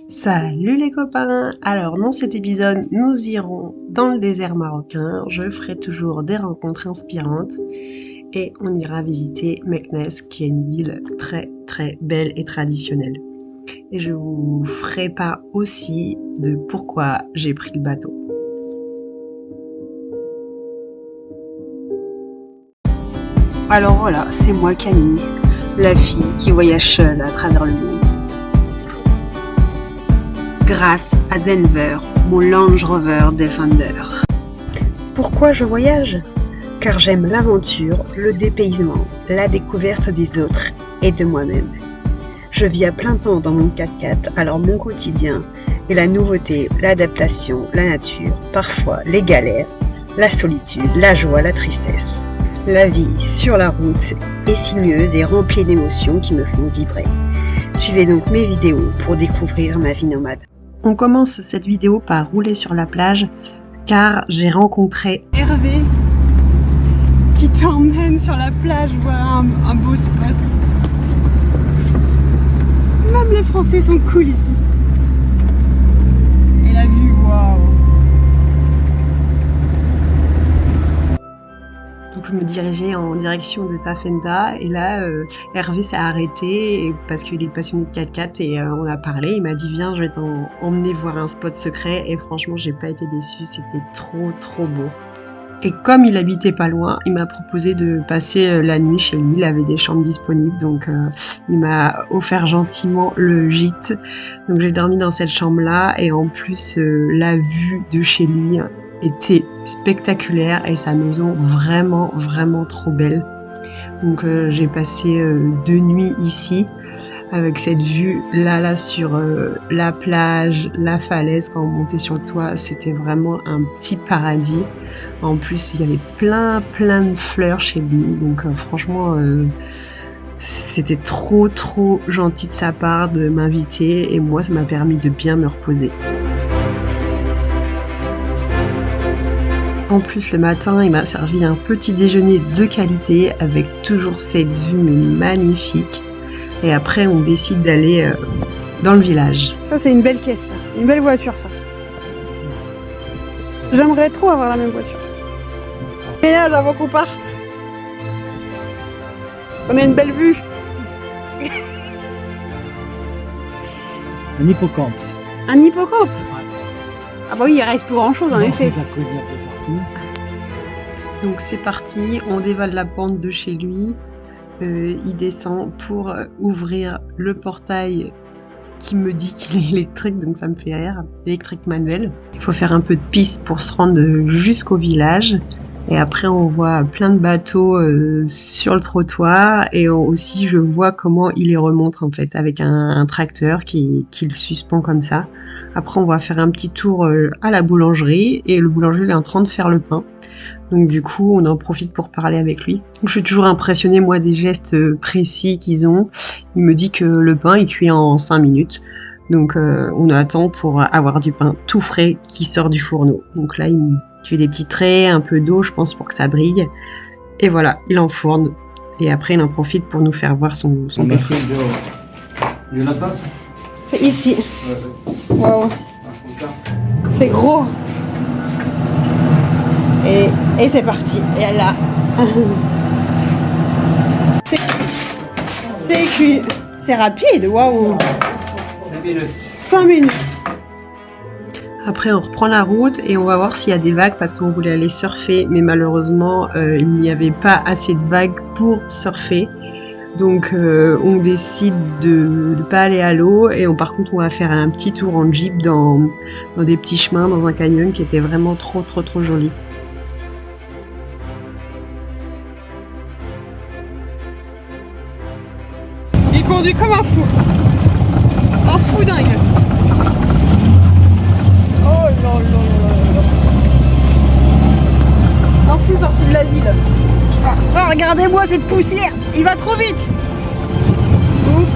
Salut les copains! Alors dans cet épisode, nous irons dans le désert marocain, je ferai toujours des rencontres inspirantes et on ira visiter Meknès qui est une ville très très belle et traditionnelle. Et je vous ferai part aussi de pourquoi j'ai pris le bateau. Alors voilà, c'est moi Camille, la fille qui voyage seule à travers le monde. Grâce à Denver, mon Land Rover Defender. Pourquoi je voyage? Car j'aime l'aventure, le dépaysement, la découverte des autres et de moi-même. Je vis à plein temps dans mon 4x4, alors mon quotidien est la nouveauté, l'adaptation, la nature, parfois les galères, la solitude, la joie, la tristesse. La vie sur la route est sinueuse et remplie d'émotions qui me font vibrer. Suivez donc mes vidéos pour découvrir ma vie nomade. On commence cette vidéo par rouler sur la plage car j'ai rencontré Hervé qui t'emmène sur la plage voir un beau spot. Même les Français sont cool ici. Et la vue, waouh! Donc je me dirigeais en direction de Tafenda et là Hervé s'est arrêté parce qu'il est passionné de 4x4 et on a parlé, il m'a dit viens je vais t'emmener voir un spot secret et franchement j'ai pas été déçue, c'était trop beau. Et comme il habitait pas loin, il m'a proposé de passer la nuit chez lui, il avait des chambres disponibles donc il m'a offert gentiment le gîte. Donc j'ai dormi dans cette chambre là et en plus la vue de chez lui était spectaculaire et sa maison vraiment trop belle. Donc j'ai passé 2 nuits ici avec cette vue là sur la plage, la falaise. Quand on montait sur le toit, c'était vraiment un petit paradis. En plus il y avait plein de fleurs chez lui, donc franchement c'était trop gentil de sa part de m'inviter et moi ça m'a permis de bien me reposer. En plus, le matin, il m'a servi un petit déjeuner de qualité avec toujours cette vue magnifique. Et après, on décide d'aller dans le village. Ça, c'est une belle caisse, ça. Une belle voiture, ça. J'aimerais trop avoir la même voiture. Mais là, avant qu'on parte, on a une belle vue. Un hippocampe. Un hippocampe? Ah bah oui, il reste plus grand-chose, en effet. Donc c'est parti, on dévale la pente de chez lui, il descend pour ouvrir le portail qui me dit qu'il est électrique, donc ça me fait rire, électrique manuel. Il faut faire un peu de piste pour se rendre jusqu'au village et après on voit plein de bateaux sur le trottoir et aussi je vois comment il les remonte en fait avec un tracteur qui le suspend comme ça. Après, on va faire un petit tour à la boulangerie et le boulanger est en train de faire le pain. Donc du coup, on en profite pour parler avec lui. Donc, je suis toujours impressionnée, moi, des gestes précis qu'ils ont. Il me dit que le pain est cuit en 5 minutes. Donc on attend pour avoir du pain tout frais qui sort du fourneau. Donc là, il fait des petits traits, un peu d'eau, je pense, pour que ça brille. Et voilà, il enfourne. Et après, il en profite pour nous faire voir son pétri. Il y en a pas? C'est ici. Waouh. C'est gros. Et c'est parti. Et là. C'est cuit. C'est rapide, waouh. 5 minutes. 5 minutes. Après, on reprend la route et on va voir s'il y a des vagues parce qu'on voulait aller surfer, mais malheureusement, il n'y avait pas assez de vagues pour surfer. Donc, on décide de pas aller à l'eau et par contre, on va faire un petit tour en jeep dans des petits chemins, dans un canyon qui était vraiment trop joli. Il conduit comme un fou. Un fou dingue. Oh là là. Un fou sorti de la ville. Oh, regardez-moi cette poussière. Il va trop vite.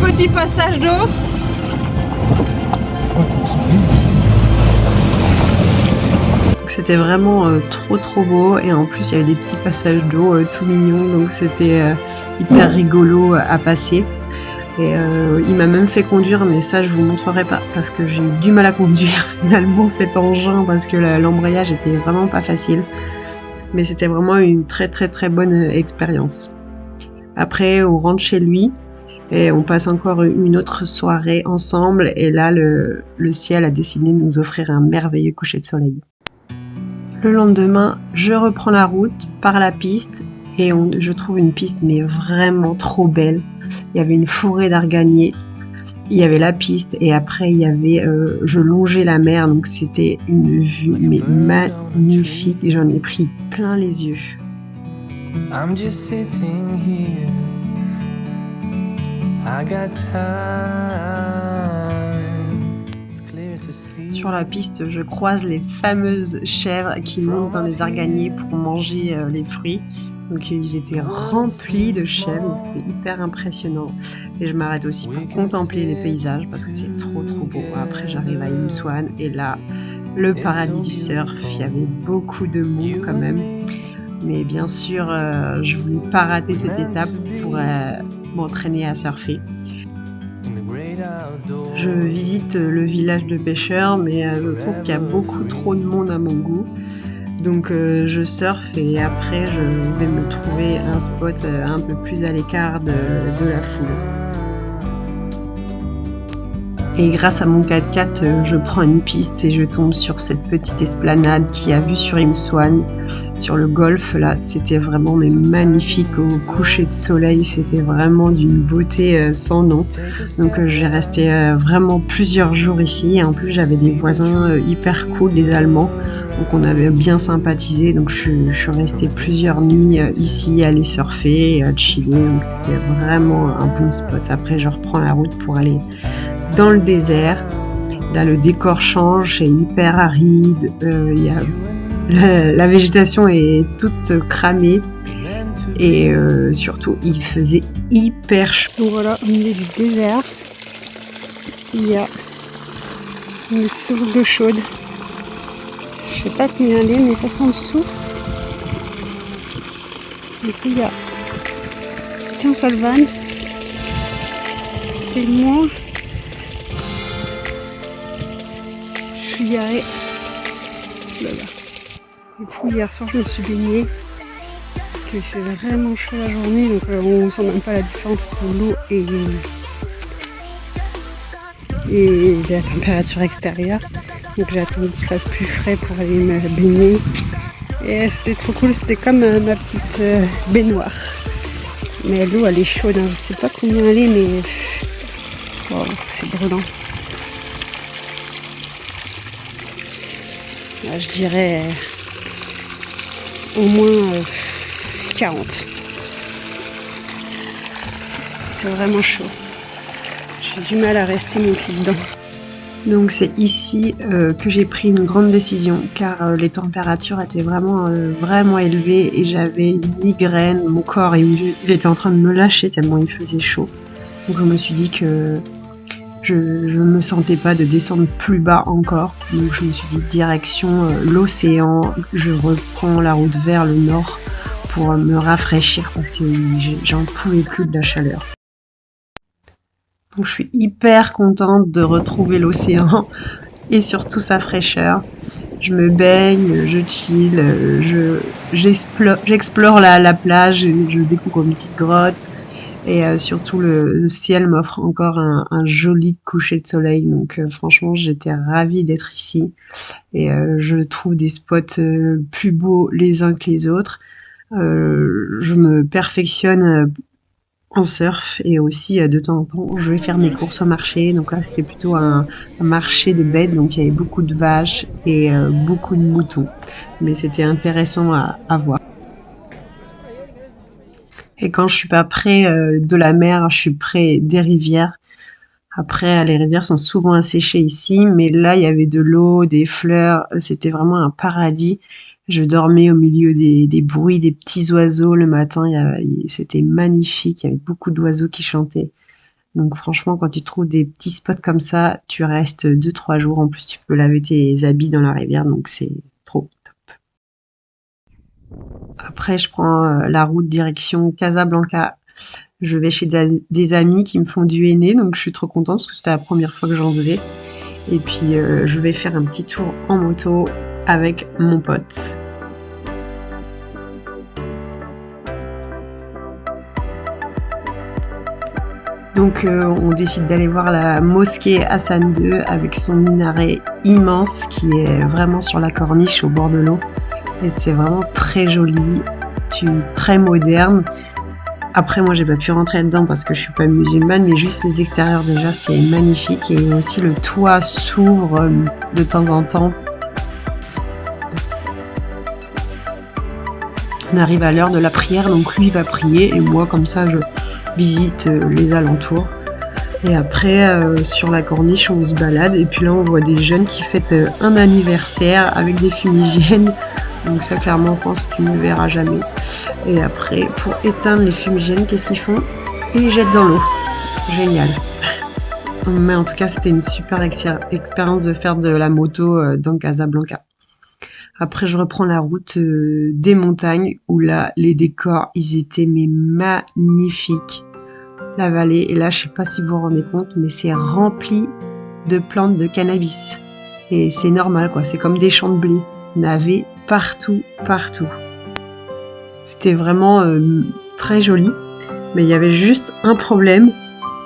Petit passage d'eau. C'était vraiment trop beau et en plus il y avait des petits passages d'eau tout mignons donc c'était hyper rigolo à passer. Et il m'a même fait conduire, mais ça je vous montrerai pas parce que j'ai eu du mal à conduire finalement cet engin parce que l'embrayage était vraiment pas facile. Mais c'était vraiment une très très très bonne expérience. Après, on rentre chez lui et on passe encore une autre soirée ensemble. Et là, le ciel a décidé de nous offrir un merveilleux coucher de soleil. Le lendemain, je reprends la route par la piste et je trouve une piste mais vraiment trop belle. Il y avait une forêt d'arganiers, il y avait la piste et après il y avait, je longeais la mer, donc c'était une vue mais magnifique. J'en ai pris plein les yeux. I'm just sitting here. I got time. It's clear to see. Sur la piste, je croise les fameuses chèvres qui montent dans les arganiers pour manger les fruits. Donc ils étaient remplis de chèvres, c'était hyper impressionnant. Et je m'arrête aussi pour contempler les paysages parce que c'est trop trop beau. Après j'arrive à Imswan et là, le paradis du surf, il y avait beaucoup de monde quand même. Mais bien sûr, je voulais pas rater cette étape pour m'entraîner à surfer. Je visite le village de pêcheurs, mais je trouve qu'il y a beaucoup trop de monde à mon goût. Donc je surfe et après je vais me trouver un spot un peu plus à l'écart de la foule. Et grâce à mon 4x4, je prends une piste et je tombe sur cette petite esplanade qui a vue sur Imswan, sur le golfe là. C'était vraiment mais magnifique au coucher de soleil, c'était vraiment d'une beauté sans nom. Donc j'ai resté vraiment plusieurs jours ici et en plus j'avais des voisins hyper cool, des Allemands. Donc on avait bien sympathisé, donc je suis restée plusieurs nuits ici à aller surfer, à chiller, donc c'était vraiment un bon spot. Après je reprends la route pour aller dans le désert. Là le décor change, c'est hyper aride, la végétation est toute cramée et surtout il faisait hyper chaud. Donc voilà, au milieu du désert, il y a une source d'eau chaude. Je sais pas combien elle est, mais ça sent le souffle. Du coup, il y a qu'un seul van. Et moi, je suis garée là-bas. Du coup, hier soir, je me suis baignée. Parce qu'il fait vraiment chaud la journée, donc on ne sent même pas la différence entre l'eau et la température extérieure. Donc j'ai attendu qu'il fasse plus frais pour aller me baigner. Et c'était trop cool, c'était comme ma petite baignoire. Mais l'eau elle est chaude, hein. Je sais pas combien elle est, mais oh, c'est brûlant. Là, je dirais au moins 40. C'est vraiment chaud. J'ai du mal à rester mon pied dedans. Donc c'est ici que j'ai pris une grande décision car les températures étaient vraiment élevées et j'avais une migraine, mon corps il était en train de me lâcher tellement il faisait chaud. Donc je me suis dit que je me sentais pas de descendre plus bas encore. Donc je me suis dit direction l'océan, je reprends la route vers le nord pour me rafraîchir parce que j'en pouvais plus de la chaleur. Donc je suis hyper contente de retrouver l'océan et surtout sa fraîcheur. Je me baigne, je chill, j'explore la plage, je découvre une petite grotte et surtout le ciel m'offre encore un joli coucher de soleil. Donc franchement j'étais ravie d'être ici et je trouve des spots plus beaux les uns que les autres. Je me perfectionne en surf et aussi de temps en temps je vais faire mes courses au marché. Donc là c'était plutôt un marché de bêtes, donc il y avait beaucoup de vaches et beaucoup de moutons, mais c'était intéressant à voir. Et quand je suis pas près de la mer, je suis près des rivières. Après les rivières sont souvent asséchées ici, mais là il y avait de l'eau, des fleurs, c'était vraiment un paradis. Je dormais au milieu des bruits des petits oiseaux le matin, c'était magnifique, il y avait beaucoup d'oiseaux qui chantaient. Donc franchement, quand tu trouves des petits spots comme ça, tu restes 2-3 jours. En plus, tu peux laver tes habits dans la rivière, donc c'est trop top. Après, je prends la route direction Casablanca. Je vais chez des amis qui me font du henné, donc je suis trop contente parce que c'était la première fois que j'en faisais. Et puis je vais faire un petit tour en moto avec mon pote. Donc on décide d'aller voir la mosquée Hassan II avec son minaret immense qui est vraiment sur la corniche au bord de l'eau. Et c'est vraiment très joli, très moderne. Après moi j'ai pas pu rentrer dedans parce que je suis pas musulmane, mais juste les extérieurs déjà c'est magnifique et aussi le toit s'ouvre de temps en temps. On arrive à l'heure de la prière, donc lui va prier et moi comme ça je visite les alentours. Et après sur la corniche on se balade et puis là on voit des jeunes qui fêtent un anniversaire avec des fumigènes. Donc ça clairement en France tu ne le verras jamais. Et après pour éteindre les fumigènes, qu'est-ce qu'ils font? Ils les jettent dans l'eau. Génial. Mais en tout cas c'était une super expérience de faire de la moto dans Casablanca. Après, je reprends la route des montagnes où là, les décors, ils étaient mais magnifiques. La vallée, et là, je sais pas si vous vous rendez compte, mais c'est rempli de plantes de cannabis. Et c'est normal, quoi. C'est comme des champs de blé. Il y en avait partout, partout. C'était vraiment très joli. Mais il y avait juste un problème.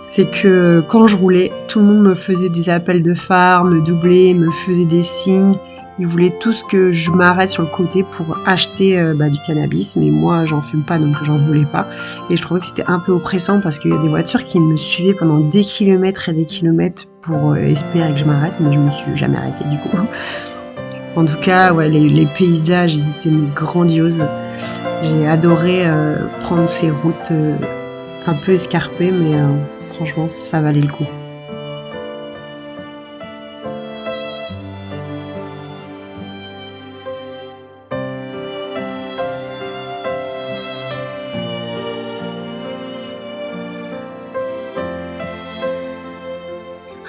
C'est que quand je roulais, tout le monde me faisait des appels de phare, me doublait, me faisait des signes. Ils voulaient tous que je m'arrête sur le côté pour acheter du cannabis, mais moi j'en fume pas donc j'en voulais pas. Et je trouvais que c'était un peu oppressant parce qu'il y a des voitures qui me suivaient pendant des kilomètres et des kilomètres pour espérer que je m'arrête, mais je me suis jamais arrêtée du coup. En tout cas, ouais, les paysages ils étaient grandioses. J'ai adoré prendre ces routes un peu escarpées, mais franchement ça valait le coup.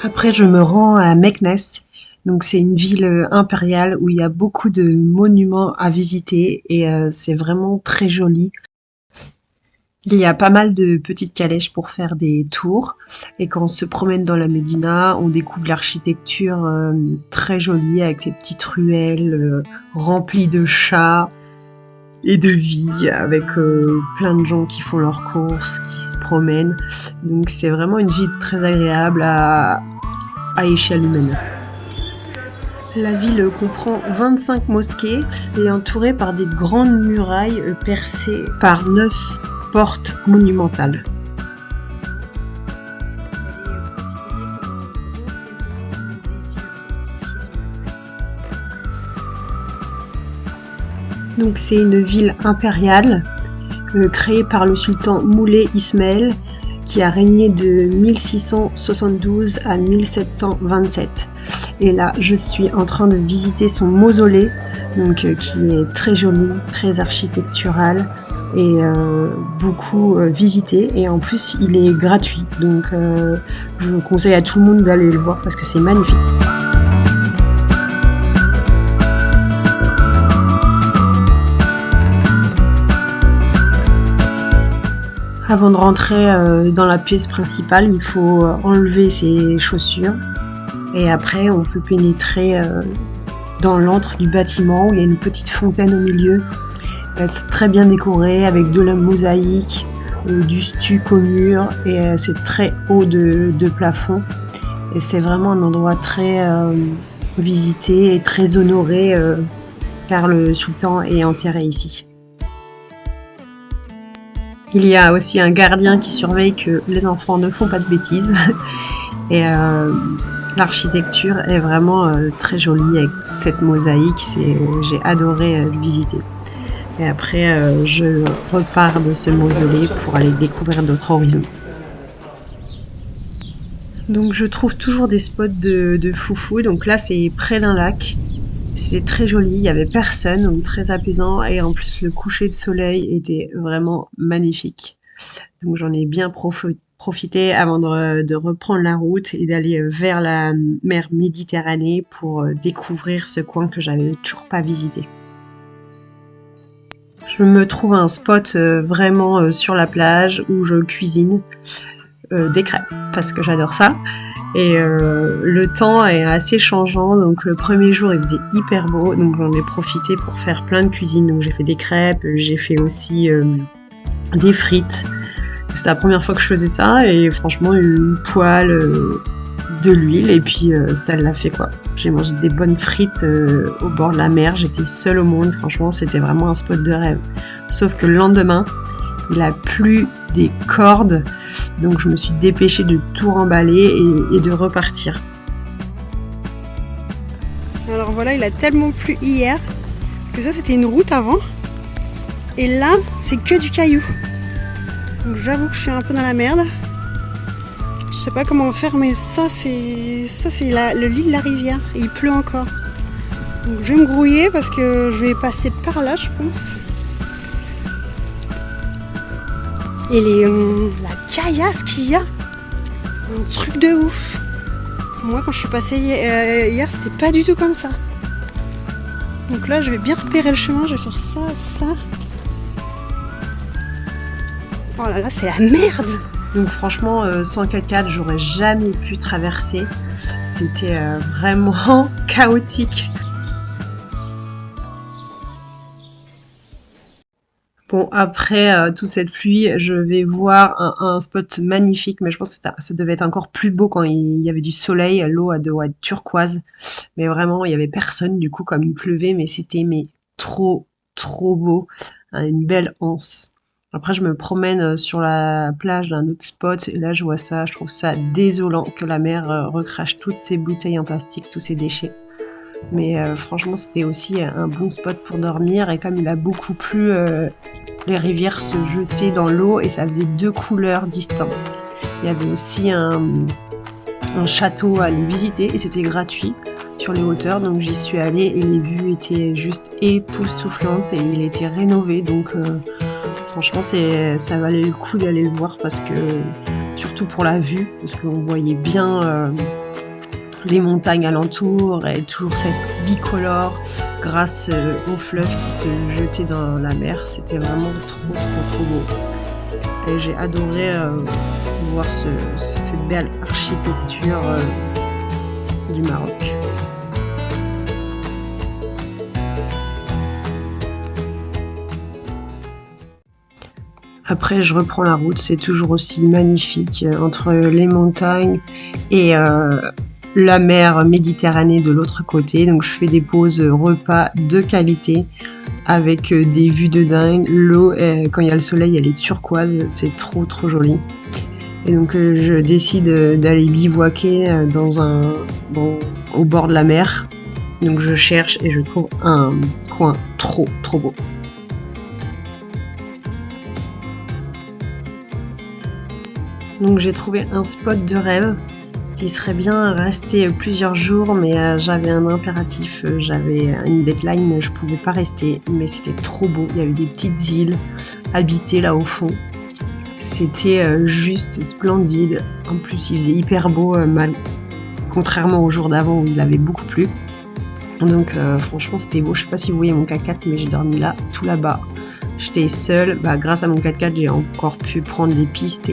Après, je me rends à Meknès. Donc, c'est une ville impériale où il y a beaucoup de monuments à visiter et c'est vraiment très joli. Il y a pas mal de petites calèches pour faire des tours. Et quand on se promène dans la Médina, on découvre l'architecture très jolie avec ces petites ruelles remplies de chats et de vie avec plein de gens qui font leurs courses, qui se promènent. Donc c'est vraiment une ville très agréable à échelle humaine. La ville comprend 25 mosquées et est entourée par des grandes murailles percées par 9 portes monumentales. Donc c'est une ville impériale créée par le sultan Moulay Ismaël qui a régné de 1672 à 1727. Et là, je suis en train de visiter son mausolée, donc qui est très joli, très architectural et beaucoup visité. Et en plus, il est gratuit, donc je conseille à tout le monde d'aller le voir parce que c'est magnifique. Avant de rentrer dans la pièce principale, il faut enlever ses chaussures et après on peut pénétrer dans l'antre du bâtiment où il y a une petite fontaine au milieu. C'est très bien décoré avec de la mosaïque, du stuc au mur et c'est très haut de plafond. Et c'est vraiment un endroit très visité et très honoré car le sultan est enterré ici. Il y a aussi un gardien qui surveille que les enfants ne font pas de bêtises. Et l'architecture est vraiment très jolie avec toute cette mosaïque. J'ai adoré le visiter. Et après, je repars de ce mausolée pour aller découvrir d'autres horizons. Donc je trouve toujours des spots de foufou. Donc là, c'est près d'un lac. C'était très joli, il n'y avait personne, donc très apaisant. Et en plus, le coucher de soleil était vraiment magnifique. Donc j'en ai bien profité avant de reprendre la route et d'aller vers la mer Méditerranée pour découvrir ce coin que j'avais toujours pas visité. Je me trouve un spot vraiment sur la plage où je cuisine des crêpes parce que j'adore ça. Et le temps est assez changeant, donc le premier jour il faisait hyper beau, donc j'en ai profité pour faire plein de cuisine. Donc j'ai fait des crêpes, j'ai fait aussi des frites. C'était la première fois que je faisais ça et franchement une poêle, de l'huile et puis ça l'a fait quoi. J'ai mangé des bonnes frites au bord de la mer, j'étais seule au monde, franchement c'était vraiment un spot de rêve. Sauf que le lendemain, il a plu des cordes, donc je me suis dépêchée de tout remballer et de repartir. Alors voilà, il a tellement plu hier, parce que ça c'était une route avant, et là c'est que du caillou. Donc j'avoue que je suis un peu dans la merde. Je sais pas comment faire, mais ça c'est le lit de la rivière, et il pleut encore. Donc je vais me grouiller parce que je vais passer par là, je pense. Et la caillasse qu'il y a, un truc de ouf. Moi quand je suis passée hier, c'était pas du tout comme ça. Donc là je vais bien repérer le chemin, je vais faire ça. Oh là là, c'est la merde. Donc franchement, sans 4x4, j'aurais jamais pu traverser. C'était vraiment chaotique. Bon, après toute cette pluie, je vais voir un spot magnifique, mais je pense que ça devait être encore plus beau quand il y avait du soleil. L'eau doit être turquoise, mais vraiment, il y avait personne du coup, comme il pleuvait, mais c'était trop beau, une belle anse. Après, je me promène sur la plage d'un autre spot et là, je vois ça. Je trouve ça désolant que la mer recrache toutes ces bouteilles en plastique, tous ces déchets. Mais franchement, c'était aussi un bon spot pour dormir. Et comme il a beaucoup plu, les rivières se jetaient dans l'eau et ça faisait 2 couleurs distinctes. Il y avait aussi un château à aller visiter et c'était gratuit sur les hauteurs. Donc j'y suis allée et les vues étaient juste époustouflantes et il était rénové. Donc franchement, ça valait le coup d'aller le voir parce que, surtout pour la vue, parce qu'on voyait bien les montagnes alentour et toujours cette bicolore grâce au fleuve qui se jetait dans la mer. C'était vraiment trop beau. Et j'ai adoré voir cette belle architecture du Maroc. Après, je reprends la route, c'est toujours aussi magnifique entre les montagnes et la mer Méditerranée de l'autre côté. Donc je fais des pauses repas de qualité avec des vues de dingue. L'eau, quand il y a le soleil, elle est turquoise, c'est trop joli. Et donc je décide d'aller bivouaquer au bord de la mer. Donc je cherche et je trouve un coin trop beau. Donc j'ai trouvé un spot de rêve qui serait bien resté plusieurs jours, mais j'avais un impératif, j'avais une deadline, je pouvais pas rester, mais c'était trop beau. Il y avait des petites îles habitées là au fond. C'était juste splendide. En plus, il faisait hyper beau, contrairement au jour d'avant où il avait beaucoup plu. Donc franchement, c'était beau. Je sais pas si vous voyez mon 4x4, mais j'ai dormi là, tout là-bas. J'étais seule. Grâce à mon 4x4, j'ai encore pu prendre des pistes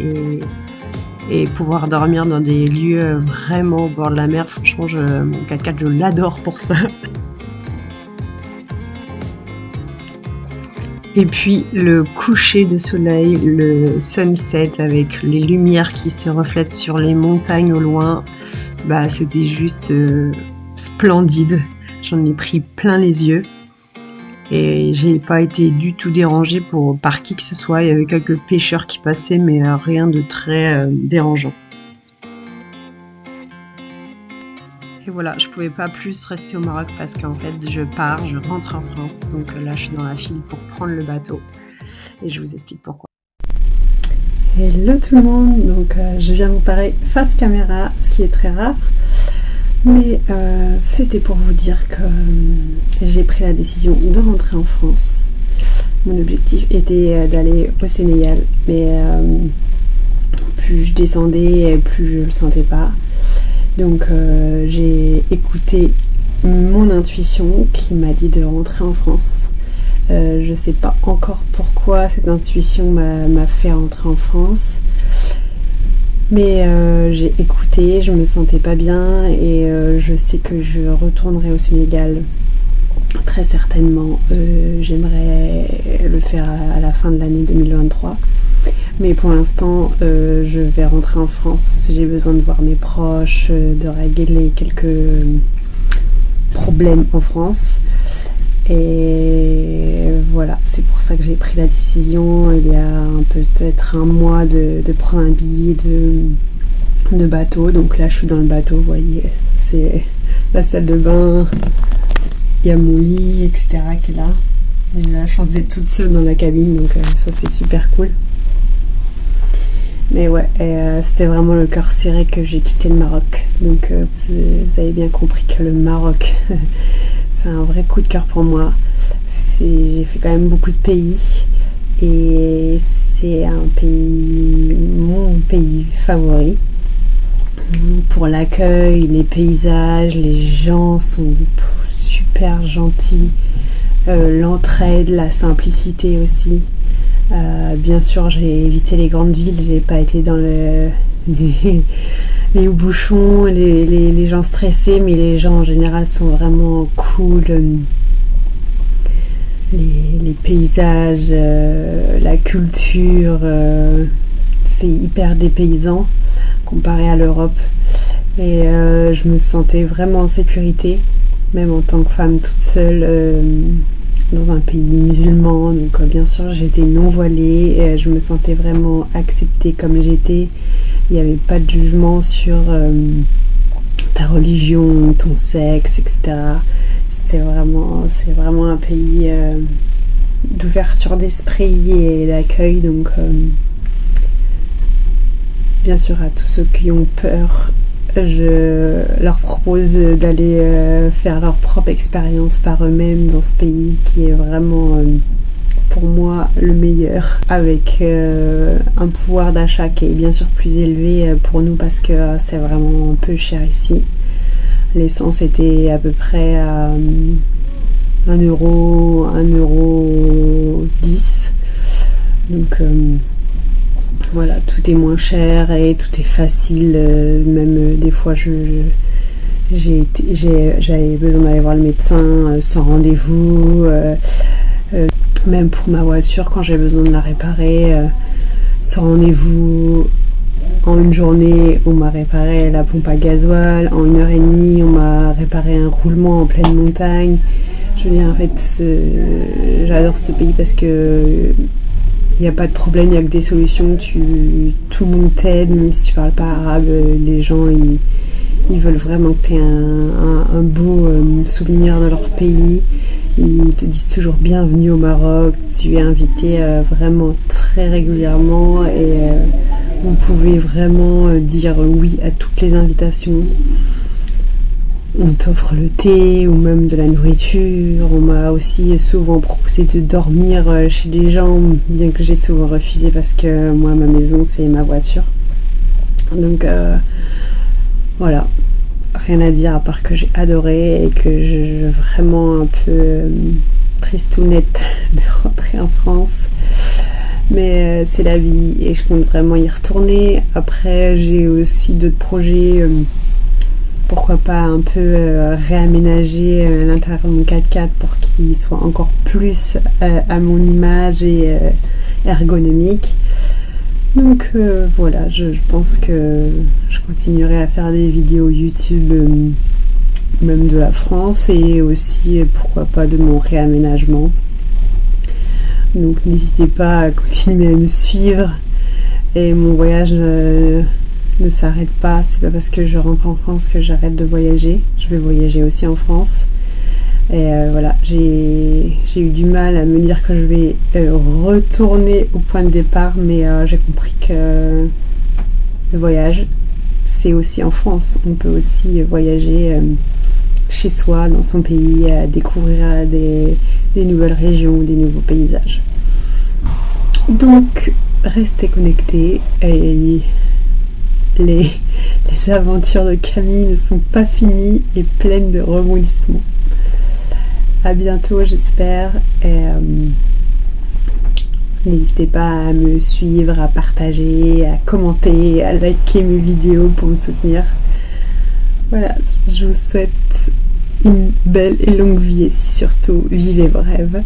et pouvoir dormir dans des lieux vraiment au bord de la mer. Franchement, mon 4x4, je l'adore pour ça. Et puis le coucher de soleil, le sunset avec les lumières qui se reflètent sur les montagnes au loin, c'était juste splendide. J'en ai pris plein les yeux. Et j'ai pas été du tout dérangée par qui que ce soit. Il y avait quelques pêcheurs qui passaient, mais rien de très dérangeant. Et voilà, je pouvais pas plus rester au Maroc parce qu'en fait, je rentre en France. Donc là, je suis dans la file pour prendre le bateau. Et je vous explique pourquoi. Hello tout le monde, donc je viens vous parler face caméra, ce qui est très rare. Mais c'était pour vous dire que j'ai pris la décision de rentrer en France. Mon objectif était d'aller au Sénégal, mais plus je descendais, plus je le sentais pas. Donc j'ai écouté mon intuition qui m'a dit de rentrer en France. Je sais pas encore pourquoi cette intuition m'a fait rentrer en France. Mais j'ai écouté, je me sentais pas bien et je sais que je retournerai au Sénégal très certainement. J'aimerais le faire à la fin de l'année 2023. Mais pour l'instant, je vais rentrer en France. J'ai besoin de voir mes proches, de régler quelques problèmes en France. Et voilà, c'est pour ça que j'ai pris la décision il y a peut-être un mois de prendre un billet de bateau. Donc là je suis dans le bateau, vous voyez, c'est la salle de bain, il y a mon lit, etc. qui est là. J'ai la chance d'être toute seule dans la cabine, donc ça c'est super cool. Mais ouais, c'était vraiment le cœur serré que j'ai quitté le Maroc. Donc vous avez bien compris que le Maroc... c'est un vrai coup de cœur pour moi. J'ai fait quand même beaucoup de pays et c'est mon pays favori. Pour l'accueil, les paysages, les gens sont super gentils. L'entraide, la simplicité aussi. Bien sûr, j'ai évité les grandes villes, j'ai pas été dans les bouchons, les gens stressés, mais les gens en général sont vraiment cool. Les paysages, la culture, c'est hyper dépaysant comparé à l'Europe. Et je me sentais vraiment en sécurité, même en tant que femme toute seule dans un pays musulman. Donc bien sûr, j'étais non voilée, et je me sentais vraiment acceptée comme j'étais. Il n'y avait pas de jugement sur ta religion, ton sexe, etc. C'est vraiment un pays d'ouverture d'esprit et d'accueil. Donc, bien sûr, à tous ceux qui ont peur, je leur propose d'aller faire leur propre expérience par eux-mêmes dans ce pays qui est vraiment... pour moi le meilleur, avec un pouvoir d'achat qui est bien sûr plus élevé pour nous parce que c'est vraiment un peu cher ici. L'essence était à peu près à 1,10€. Donc voilà, tout est moins cher et tout est facile. Même des fois j'avais besoin d'aller voir le médecin sans rendez-vous. Même pour ma voiture, quand j'ai besoin de la réparer, sans rendez-vous, en une journée, on m'a réparé la pompe à gasoil. En 1h30, on m'a réparé un roulement en pleine montagne. Je veux dire, en fait, j'adore ce pays parce que il n'y a pas de problème, il n'y a que des solutions. Tout le monde t'aide, même si tu parles pas arabe. Les gens, ils veulent vraiment que tu aies un beau souvenir de leur pays. Ils te disent toujours bienvenue au Maroc. Tu es invité vraiment très régulièrement et vous pouvez vraiment dire oui à toutes les invitations. On t'offre le thé ou même de la nourriture. On m'a aussi souvent proposé de dormir chez les gens, bien que j'ai souvent refusé parce que moi, ma maison, c'est ma voiture. Donc voilà, rien à dire à part que j'ai adoré et que je vraiment un peu tristounette de rentrer en France. Mais c'est la vie et je compte vraiment y retourner. Après, j'ai aussi d'autres projets. Pourquoi pas un peu réaménager l'intérieur de mon 4x4 pour qu'il soit encore plus à mon image et ergonomique. Donc voilà, je pense que je continuerai à faire des vidéos YouTube même de la France et aussi pourquoi pas de mon réaménagement. Donc n'hésitez pas à continuer à me suivre et mon voyage ne s'arrête pas. C'est pas parce que je rentre en France que j'arrête de voyager. Je vais voyager aussi en France. Et voilà, j'ai eu du mal à me dire que je vais retourner au point de départ, mais j'ai compris que le voyage, c'est aussi en France. On peut aussi voyager chez soi, dans son pays, découvrir des nouvelles régions, des nouveaux paysages. Donc, restez connectés et les aventures de Camille ne sont pas finies et pleines de rebondissements. À bientôt, j'espère. Et n'hésitez pas à me suivre, à partager, à commenter, à liker mes vidéos pour me soutenir. Voilà, je vous souhaite une belle et longue vie et surtout, vivez vos rêves.